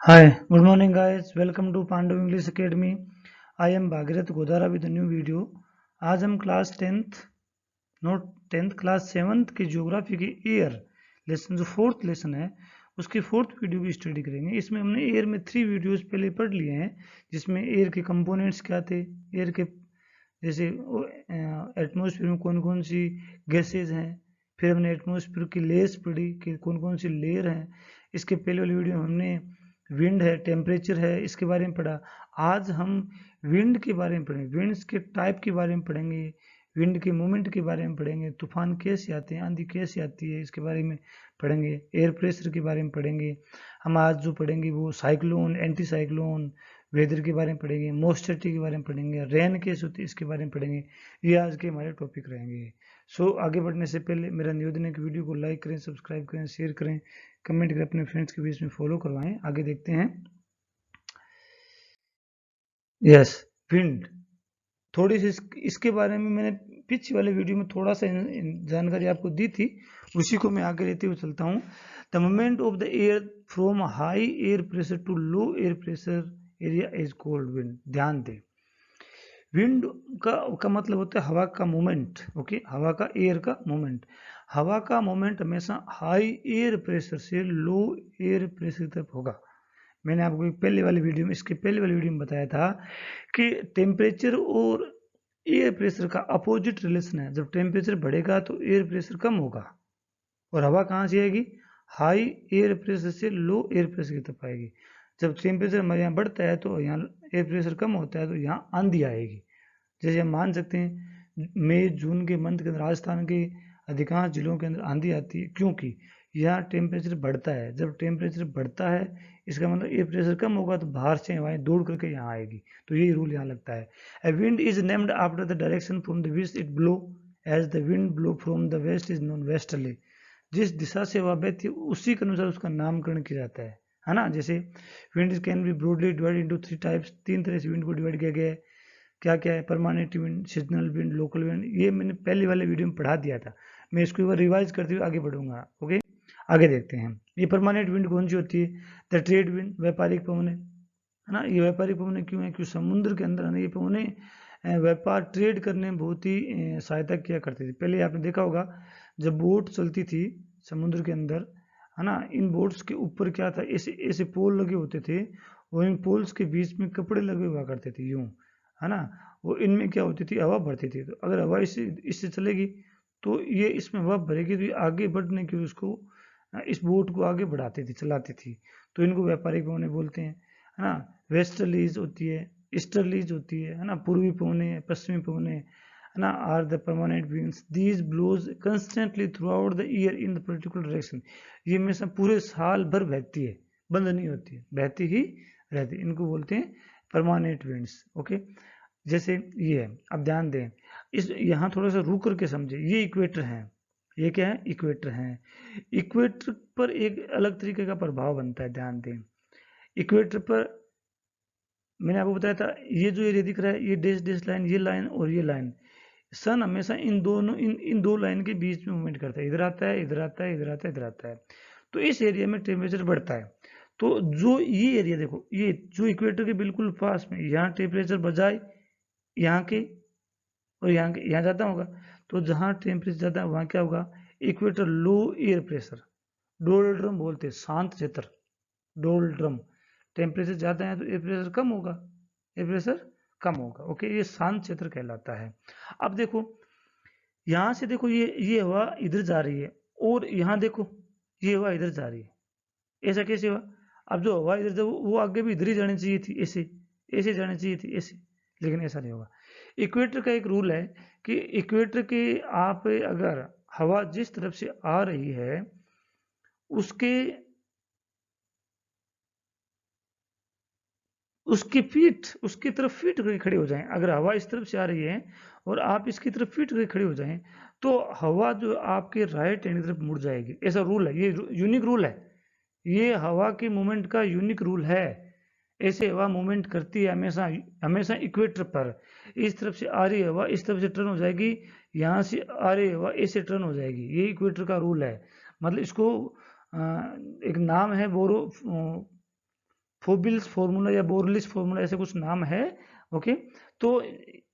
Hi, good morning guys. Welcome to Pandu English Academy. I am Bhagirath Godara with a new video. आज हम class 10th note 10th class 7th की geography की air lesson जो fourth lesson है उसकी fourth video की study करेंगे। इसमें हमने एयर में 3 वीडियोस पहले पढ़ लिए हैं, जिसमें एयर के कंपोनेंट्स क्या थे, एयर के जैसे एटमॉस्फेयर में कौन कौन सी गैसेज हैं, फिर हमने एटमॉस्फेयर की लेयर्स पढ़ी कि कौन कौन सी लेयर हैं। इसके पहले वाली वीडियो में हमने विंड है, टेम्परेचर है, इसके बारे में पढ़ा। आज हम विंड के बारे में पढ़ेंगे, विंड्स के टाइप के बारे में पढ़ेंगे, विंड के मूवमेंट के बारे में पढ़ेंगे, तूफान कैसे आते हैं, आंधी कैसे आती है, इसके बारे में पढ़ेंगे, एयर प्रेशर के बारे में पढ़ेंगे। हम आज जो पढ़ेंगे वो साइक्लोन, एंटी साइक्लोन, वेदर के बारे में पढ़ेंगे, मॉइस्चरिटी के बारे में पढ़ेंगे, रेन कैसे होती है इसके बारे में पढ़ेंगे। ये आज के हमारे टॉपिक रहेंगे। सो आगे बढ़ने से पहले मेरा निवेदन है कि वीडियो को लाइक करें, सब्सक्राइब करें, शेयर करें, कमेंट करें, अपने फ्रेंड्स के बीच में फॉलो करवाएं। आगे देखते हैं। यस, विंड थोड़ी सी इसके बारे में मैंने पिछले वाले वीडियो में थोड़ा सा जानकारी आपको दी थी, उसी को मैं आगे लेते हुए चलता हूँ। The movement of the air from high air pressure to low air pressure area is called wind. ध्यान दें, विंड का मतलब होता है हवा का मूवमेंट। ओके, हवा का, एयर का मूवमेंट। हवा का मूवमेंट हमेशा हाई एयर प्रेशर से लो एयर प्रेशर तक होगा। मैंने आपको पहले वाली वीडियो में, इसके पहले वाली वीडियो में बताया था कि टेम्परेचर और एयर प्रेशर का अपोजिट रिलेशन है। जब टेम्परेचर बढ़ेगा तो एयर प्रेशर कम होगा, और हवा कहाँ से आएगी? हाई एयर प्रेशर से लो एयर प्रेशर की तरफ आएगी। जब टेम्परेचर हमारे यहाँ बढ़ता है तो यहाँ एयर प्रेशर कम होता है, तो यहाँ आंधी आएगी। जैसे हम मान सकते हैं मई जून के मंथ के अंदर राजस्थान के अधिकांश जिलों के अंदर आंधी आती है, क्योंकि यहाँ टेम्परेचर बढ़ता है। जब टेम्परेचर बढ़ता है इसका मतलब एयर प्रेशर कम होगा, तो बाहर से हवाएं दौड़ करके यहाँ आएगी। तो यही रूल यहाँ लगता है। A wind is named after the direction from the which it blow, as the wind blow from the west is known westerly. जिस दिशा से हवा बहती है उसी के अनुसार उसका नामकरण किया जाता है ना। जैसे wind can be broadly divide into 3 types. 3 तरह से विंड को डिवाइड किया गया है। क्या क्या है? Permanent wind, seasonal wind, local wind. ये मैंने पहले वाले वीडियो में पढ़ा दिया था, मैं इसको एक बार रिवाइज करते हुए आगे बढ़ूंगा। ओके, आगे देखते हैं। ये परमानेंट विंड कौन सी होती है? द ट्रेड विंड, व्यापारिक पवने, है ना। ये व्यापारिक पवने क्यों है? क्योंकि समुद्र के अंदर है ना, ये पवने व्यापार, ट्रेड करने में बहुत ही सहायता किया करती थी। पहले आपने देखा होगा जब बोट चलती थी समुद्र के अंदर, है ना, इन बोट्स के ऊपर क्या था, ऐसे ऐसे पोल लगे होते थे, और इन पोल्स के बीच में कपड़े लगे हुआ करते थे यूं, है ना। वो इनमें क्या होती थी, हवा भरती थी। तो अगर हवा इससे इससे चलेगी तो ये इसमें हवा भरेगी, तो ये आगे बढ़ने के लिए उसको, इस बोट को आगे बढ़ाती थी, चलाती थी। तो इनको व्यापारिक पवने बोलते हैं, है ना। वेस्टर्लीज होती है, ईस्टर्लीज होती है ना, पूर्वी पवने, पश्चिमी पवने, है ना, are the permanent winds. These blows constantly throughout the year in the particular direction. ये हमेशा पूरे साल भर बहती है, बंद नहीं होती है, बहती ही रहती है। इनको बोलते हैं परमानेंट विंड्स। ओके, जैसे ये है। अब ध्यान दें, इस यहाँ थोड़ा सा रुक करके समझे। ये इक्वेटर है, ये क्या है? इक्वेटर है। इक्वेटर पर एक अलग तरीके का प्रभाव बनता है, ध्यान दें। इक्वेटर पर मैंने आपको बताया था, ये जो एरिया दिख रहा है, ये डैश डैश लाइन, ये लाइन और ये लाइन, सन हमेशा इन दोनों, इन दो लाइन के बीच में मूवमेंट करता है। इधर आता है, इधर आता है, इधर आता है, इधर आता है। तो इस एरिया में टेम्परेचर बढ़ता है। तो जो ये एरिया देखो, ये जो इक्वेटर के बिल्कुल पास में, यहाँ टेम्परेचर बजाय यहाँ के और यहाँ के, यहाँ ज़्यादा होगा। तो जहाँ टेम्परेचर ज़्यादा है वहाँ क्या होगा? इक्वेटर लो एयर प्रेशर, डोल्ड्रम बोलते हैं, शांत क्षेत्र, डोल्ड्रम। टेम्परेचर ज़्यादा है तो एयर प्रेशर कम होगा, एयर प्रेशर कम होगा। ओके, ये शांत क्षेत्र कहलाता है। अब देखो, यहाँ से देखो, ये हवा इधर जा रही है, और यहाँ देखो ये हवा इधर जा रही है। ऐसा कैसे हुआ? अब जो हवा इधर जब वो आगे भी इधर ही जानी चाहिए थी, ऐसे ऐसे जानी चाहिए थी, ऐसे, लेकिन ऐसा नहीं होगा। इक्वेटर का एक रूल है कि इक्वेटर के, आप अगर हवा जिस तरफ से आ रही है उसके उसकी फीट, उसकी तरफ फीट करके खड़े हो जाएं। अगर हवा इस तरफ से आ रही है और आप इसकी तरफ फीट करके खड़े हो जाएं, तो हवा जो आपके राइट हैंड की तरफ मुड़ जाएगी। ऐसा रूल है, ये यूनिक रूल है। ये हवा के मूवमेंट का यूनिक रूल है। ऐसे हवा मूवमेंट करती है हमेशा, हमेशा इक्वेटर पर। इस तरफ से आ रही हवा इस तरफ से टर्न हो जाएगी, यहाँ से आ रही हवा ऐसे टर्न हो जाएगी। ये इक्वेटर का रूल है। मतलब इसको एक नाम है बोरो, फोबिल्स फॉर्मूला या बोरलिस फॉर्मूला, ऐसे कुछ नाम है। ओके, तो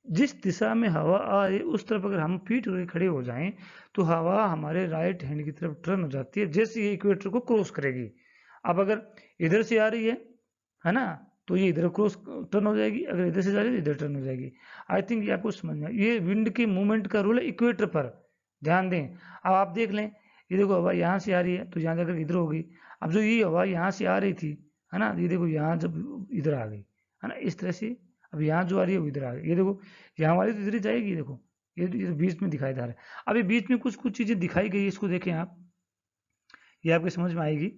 जिस दिशा में हवा आ रही उस तरफ अगर हम फीट होकर खड़े हो जाएं तो हवा हमारे राइट हैंड की तरफ टर्न हो जाती है जैसे ये इक्वेटर को क्रॉस करेगी। अब अगर इधर से आ रही है ना, तो ये इधर क्रॉस टर्न हो जाएगी, अगर इधर से जा रही है तो इधर टर्न हो जाएगी। आई थिंक ये आपको समझ में ये विंड के मूवमेंट का रूल है इक्वेटर पर, ध्यान दें। अब आप देख लें, ये देखो हवा यहाँ से आ रही है तो यहाँ जाकर इधर होगी। अब जो ये हवा यहाँ से आ रही थी है ना, ये देखो यहाँ जब इधर आ गई है ना, इस तरह से अब यहाँ जो आ रही है वो इधर आ गई। ये देखो यहाँ वाली तो इधर ही जाएगी, देखो ये बीच में दिखाई दे रहा है। अब ये बीच में कुछ कुछ चीजें दिखाई गई, इसको देखें आप, ये आपके समझ में आएगी।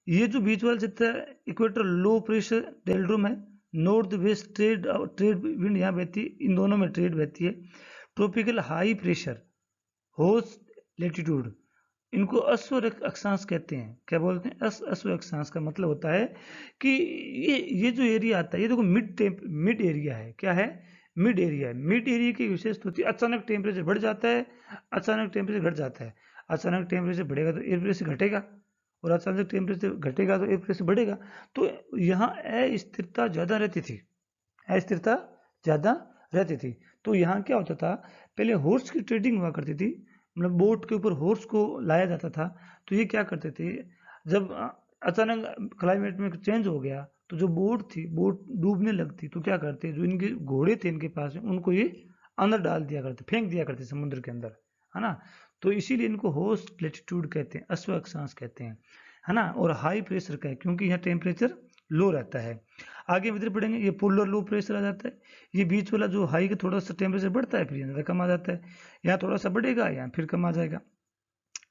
ये जो बीच वाला क्षेत्र है इक्वेटर लो प्रेशर डेल्ड्रम है, north west trade trade wind यहाँ बहती है, इन दोनों में ट्रेड बहती है। Tropical high pressure host latitude, इनको अश्व अक्षांश कहते हैं। क्या बोलते हैं? अश्व अक्षांश का मतलब होता है कि ये जो एरिया आता है ये देखो मिड एरिया है। क्या है? मिड एरिया है। मिड एरिया की विशेषता होती है अचानक टेम्परेचर बढ़ जाता है, अचानक टेम्परेचर घट जाता है। अचानक टेम्परेचर बढ़ेगा तो एयर प्रेशर घटेगा, और अचानक टेम्परेचर घटेगा तो एयर प्रेशर बढ़ेगा। तो यहाँ अस्थिरता ज्यादा रहती थी, अस्थिरता ज्यादा रहती थी। तो यहाँ क्या होता था, पहले हॉर्स की ट्रेडिंग हुआ करती थी, मतलब बोट के ऊपर हॉर्स को लाया जाता था। तो ये क्या करते थे, जब अचानक क्लाइमेट में चेंज हो गया तो जो बोट थी, बोट डूबने लगती, तो क्या करते, जो इनके घोड़े थे इनके पास में, उनको ये अंदर डाल दिया करते, फेंक दिया करते समुद्र के अंदर, है ना। तो इसीलिए इनको होस्ट लेटीट्यूड कहते हैं, अश्व अक्षांश कहते हैं, है ना। और हाई प्रेशर का है क्योंकि यहाँ टेम्परेचर लो रहता है। आगे इधर पढ़ेंगे, ये पोलर लो प्रेशर आ जाता है। ये बीच वाला जो हाई का थोड़ा सा टेम्परेचर बढ़ता है फिर यहाँ कम आ जाता है, यहाँ थोड़ा सा बढ़ेगा यहाँ फिर कम आ जाएगा।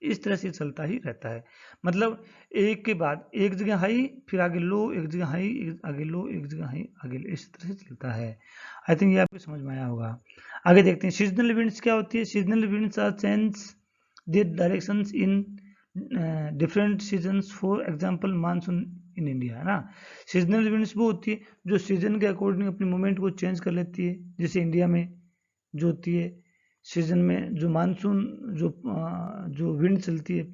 इस तरह से चलता ही रहता है, मतलब एक के बाद एक जगह हाई फिर आगे लो, एक जगह हाई आगे लो, एक जगह हाई आगे लो, इस तरह से चलता है। आई थिंक ये आपको समझ में आया होगा। आगे देखते हैं सीजनल विंड्स क्या होती है। Seasonal winds are change their directions in different seasons, for example monsoon in India, है ना। सीजनल विंड्स वो होती है जो सीजन के अकॉर्डिंग अपनी मूवमेंट को चेंज कर लेती है, जैसे इंडिया में जो होती है सीजन में जो मानसून जो विंड चलती है,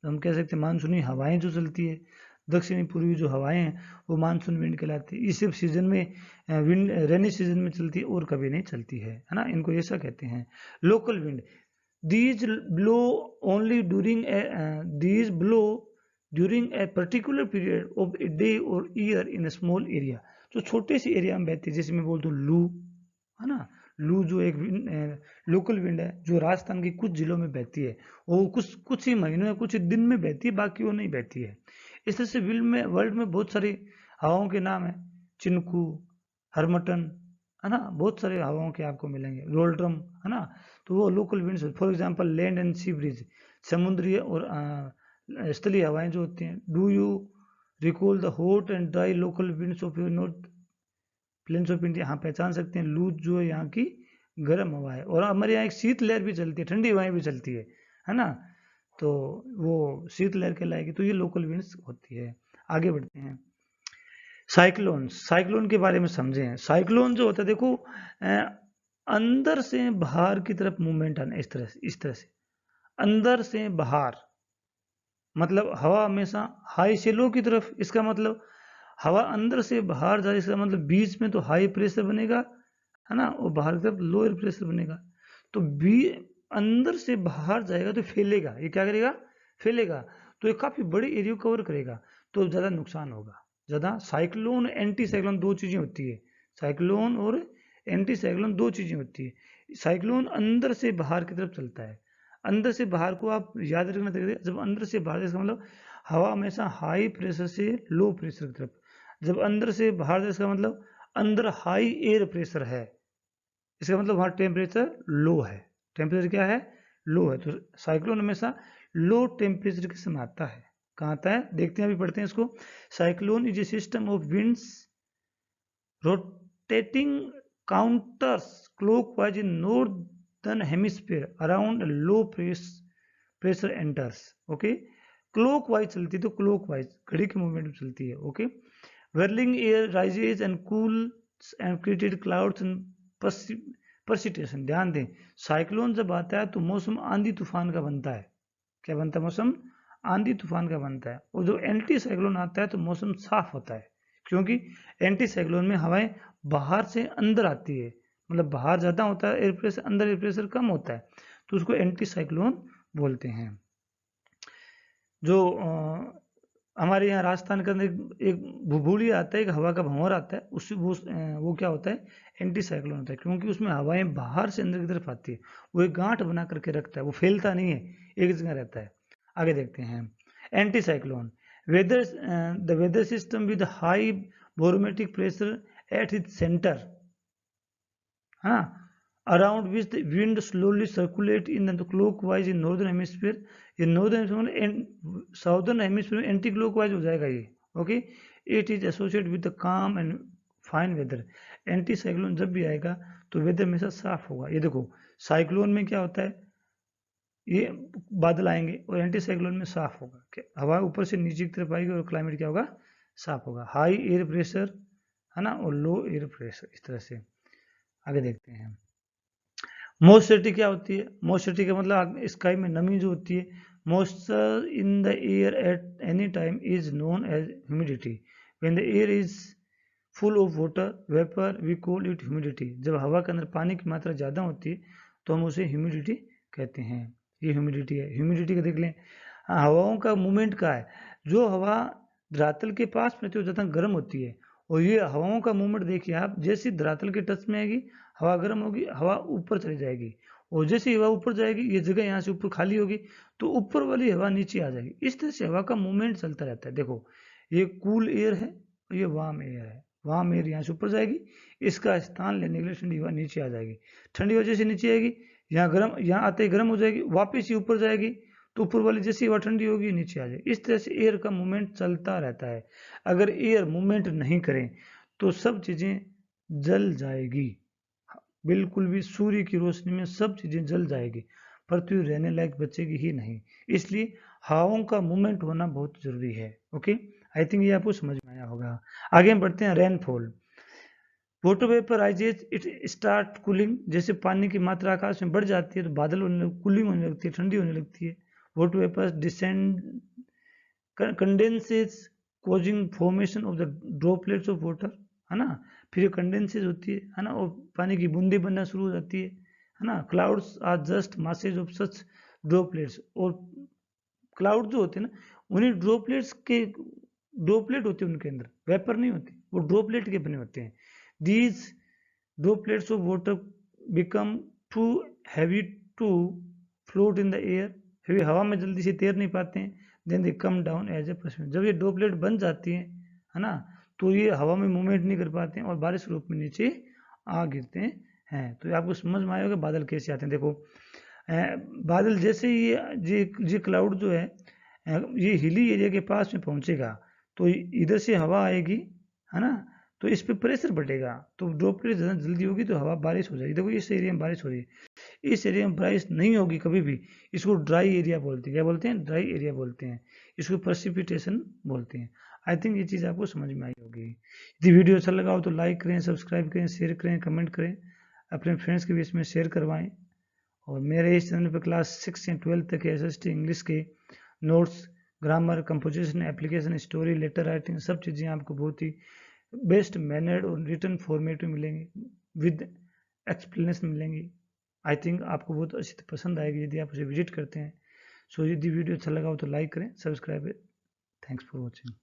हम कह सकते हैं मानसूनी हवाएं जो चलती है, दक्षिणी पूर्वी जो हवाएं हैं वो मानसून विंड कहलाती है। ये सिर्फ सीजन में विंड रेनी सीजन में चलती है और कभी नहीं चलती है ना, इनको ऐसा कहते हैं। Local wind, these blow only during a particular period of a day or year in a small area, जो छोटे से एरिया में बहती है, जैसे मैं बोलता हूँ लू, है ना। लू जो एक लोकल विंड है जो राजस्थान के कुछ जिलों में बहती है, वो कुछ ही महीनों या कुछ ही दिन में बहती है, बाकी वो नहीं बहती है। इस तरह से वर्ल्ड में बहुत सारी हवाओं के नाम है, चिनकू, हरमटन, है ना, बहुत सारे हवाओं के आपको मिलेंगे, रोल्ड्रम, है ना। तो वो local winds, for example land and sea breeze, समुद्री और स्थलीय हवाएं जो होती हैं। Do you recall the hot and dry local winds of your north plains of India? हाँ, पहचान सकते हैं, लू जो है यहाँ की गर्म हवा है, और हमारे यहाँ एक शीत लहर भी चलती है, ठंडी हवाएं भी चलती है ना। तो वो शीत लहर कहलाएगी। तो ये लोकल विंड्स होती है। आगे बढ़ते हैं, साइक्लोन। साइक्लोन के बारे में समझें। साइक्लोन जो होता है, देखो अंदर से बाहर की तरफ मूवमेंट आना, इस तरह से अंदर से बाहर, मतलब हवा हमेशा हाई से लो की तरफ, इसका मतलब हवा अंदर से बाहर जा रही, इसका मतलब बीच में तो हाई प्रेशर बनेगा, है ना, और बाहर की तरफ लोअर प्रेशर बनेगा। तो अंदर से बाहर जाएगा तो फैलेगा, ये क्या करेगा, फैलेगा। तो ये काफी बड़े एरिया कवर करेगा, तो ज्यादा नुकसान होगा ज्यादा। साइक्लोन एंटी साइक्लोन दो चीजें होती है, साइक्लोन और एंटी साइक्लोन दो चीजें होती है। साइक्लोन अंदर से बाहर की तरफ चलता है, अंदर से बाहर को आप याद रखना चाहिए। जब अंदर से बाहर, इसका मतलब हवा हमेशा हाई प्रेशर से लो प्रेशर की तरफ, जब अंदर से बाहर जाए इसका मतलब अंदर हाई एयर प्रेशर है, इसका मतलब वहां टेम्परेचर लो है। टेम्परेचर क्या है, लो है। तो साइक्लोन हमेशा लो टेम्परेचर के समय आता है। कहाँ आता है, देखते हैं, अभी पढ़ते हैं इसको। Cyclone is a system of winds rotating counters clockwise in northern hemisphere around low pressure enters. Okay, clockwise चलती है, तो क्लॉकवाइज घड़ी के मूवमेंट में चलती है। Okay, whirling air rises and cools and created clouds and precipitation। ध्यान दें, साइक्लोन जब आता है तो मौसम आंधी तूफान का बनता है। क्या बनता है, मौसम आंधी तूफान का बनता है। और जो एंटी साइक्लोन आता है तो मौसम साफ होता है, क्योंकि एंटी साइक्लोन में हवाएं बाहर से अंदर आती है, मतलब बाहर ज़्यादा होता है एयर प्रेशर, अंदर एयर प्रेशर कम होता है, तो उसको एंटी साइक्लोन बोलते हैं। जो हमारे यहाँ राजस्थान के अंदर एक भूगोली आता है, एक हवा का भंवर आता है, उससे वो क्या होता है, एंटी साइक्लोन होता है, क्योंकि उसमें हवाएं बाहर से अंदर की तरफ आती है, वो एक गांठ बना करके रखता है, वो फैलता नहीं है, एक जगह रहता है। आगे देखते हैं anticyclone. Weather the weather system with high barometric pressure at its center, हाँ, around which the wind slowly circulate in the clockwise in northern hemisphere, in northern hemisphere and southern hemisphere में anti clockwise हो जाएगा ये, okay. It is associated with the calm and fine weather. Anti cyclone जब भी आएगा तो weather हमेशा साफ होगा। ये देखो साइक्लोन में क्या होता है, ये बादल आएंगे और एंटी साइक्लोन में साफ होगा, हवा ऊपर से नीचे की तरफ आएगी और क्लाइमेट क्या होगा, साफ होगा। हाई एयर प्रेशर है ना, और लो एयर प्रेशर, इस तरह से। आगे देखते हैं मॉइस्चरिटी क्या होती है। मॉइस्चरिटी का मतलब स्काई में नमी जो होती है, moisture in the air at any time is known as humidity. When the air is full of water vapour we call it humidity. जब हवा के अंदर पानी की मात्रा ज़्यादा होती है तो हम उसे ह्यूमिडिटी कहते हैं। ये ह्यूमिडिटी है। ह्यूमिडिटी का देख लें, हवाओं का मूवमेंट का है। जो हवा धरातल के पास में तो ज़्यादा गर्म होती है, और ये हवाओं का मूवमेंट देखिए आप, जैसे धरातल के टच में आएगी हवा गर्म होगी, हवा ऊपर चली जाएगी, और जैसे हवा ऊपर जाएगी, ये जगह यहाँ से ऊपर खाली होगी तो ऊपर वाली हवा नीचे आ जाएगी। इस तरह से हवा का मूवमेंट चलता रहता है। देखो ये कूल एयर है और ये वार्म एयर है। वार्म एयर यहाँ से ऊपर जाएगी, इसका स्थान लेने के लिए ठंडी हवा नीचे आ जाएगी। ठंडी हवा जैसे नीचे आएगी, यहाँ गर्म, यहाँ आते ही गर्म हो जाएगी, वापस ही ऊपर जाएगी तो ऊपर वाली जैसी हवा ठंडी होगी नीचे आ जाएगी। इस तरह से एयर का मूवमेंट चलता रहता है। अगर एयर मूवमेंट नहीं करें तो सब चीजें जल जाएगी, बिल्कुल भी सूर्य की रोशनी में सब चीजें जल जाएगी, पृथ्वी रहने लायक बचेगी ही नहीं। इसलिए हवाओं का मूवमेंट होना बहुत जरूरी है। ओके, आई थिंक ये आपको समझ में आया होगा। आगे हम बढ़ते हैं rainfall. Water vapour rises it start cooling. जैसे पानी की मात्रा आकाश में बढ़ जाती है तो बादल होने, कूलिंग होने लगती है, ठंडी होने लगती है। Water vapour descend condenses causing formation of the droplets of water, है ना। फिर कंडेंसेस होती है ना, और पानी की बूंदे बनना शुरू हो जाती है ना। Clouds are just masses of such droplets. और क्लाउड जो होते हैं ना, उन्हीं ड्रॉपलेट्स के, ड्रॉपलेट होते हैं उनके अंदर, वेपर नहीं होती, वो ड्रॉपलेट के बने होते हैं। These droplets of water become too heavy to float in the air. फिर हवा में जल्दी से तैर नहीं पाते हैं। Then they come down as a person. जब ये ड्रॉपलेट बन जाती हैं, है ना, तो ये हवा में मूवमेंट नहीं कर पाते हैं और बारिश रूप में नीचे आ गिरते हैं। तो आपको समझ में आएगा बादल कैसे आते हैं। देखो बादल जैसे ये क्लाउड जो है, ये हिली एरिया के पास में पहुंचेगा तो इधर से हवा आएगी, है ना, तो इस पे प्रेशर बढ़ेगा, तो ड्रॉपलेट ज़्यादा जल्दी होगी तो हवा बारिश हो जाएगी। देखो इस एरिया में बारिश हो रही है, इस एरिया में बारिश नहीं होगी कभी भी, इसको ड्राई एरिया बोलते हैं। क्या बोलते हैं? ड्राई एरिया बोलते हैं। इसको प्रेसिपिटेशन बोलते हैं। आई थिंक ये चीज़ आपको समझ में आई होगी। यदि वीडियो अच्छा लगा हो तो लाइक करें, सब्सक्राइब करें, शेयर करें, कमेंट करें, अपने फ्रेंड्स के बीच में शेयर करवाएं। और मेरे इस चैनल पर क्लास 6 या 12 तक के SST इंग्लिश के नोट्स, grammar, composition, application, story, letter writing, सब चीज़ें आपको बहुत ही बेस्ट मैनर्ड और रिटर्न फॉर्मेट में मिलेंगी, विद एक्सप्लेनेशन मिलेंगी। आई थिंक आपको बहुत अच्छी पसंद आएगी यदि आप उसे विजिट करते हैं। सो यदि वीडियो अच्छा लगा हो तो लाइक करें, सब्सक्राइब करें। Thanks for watching.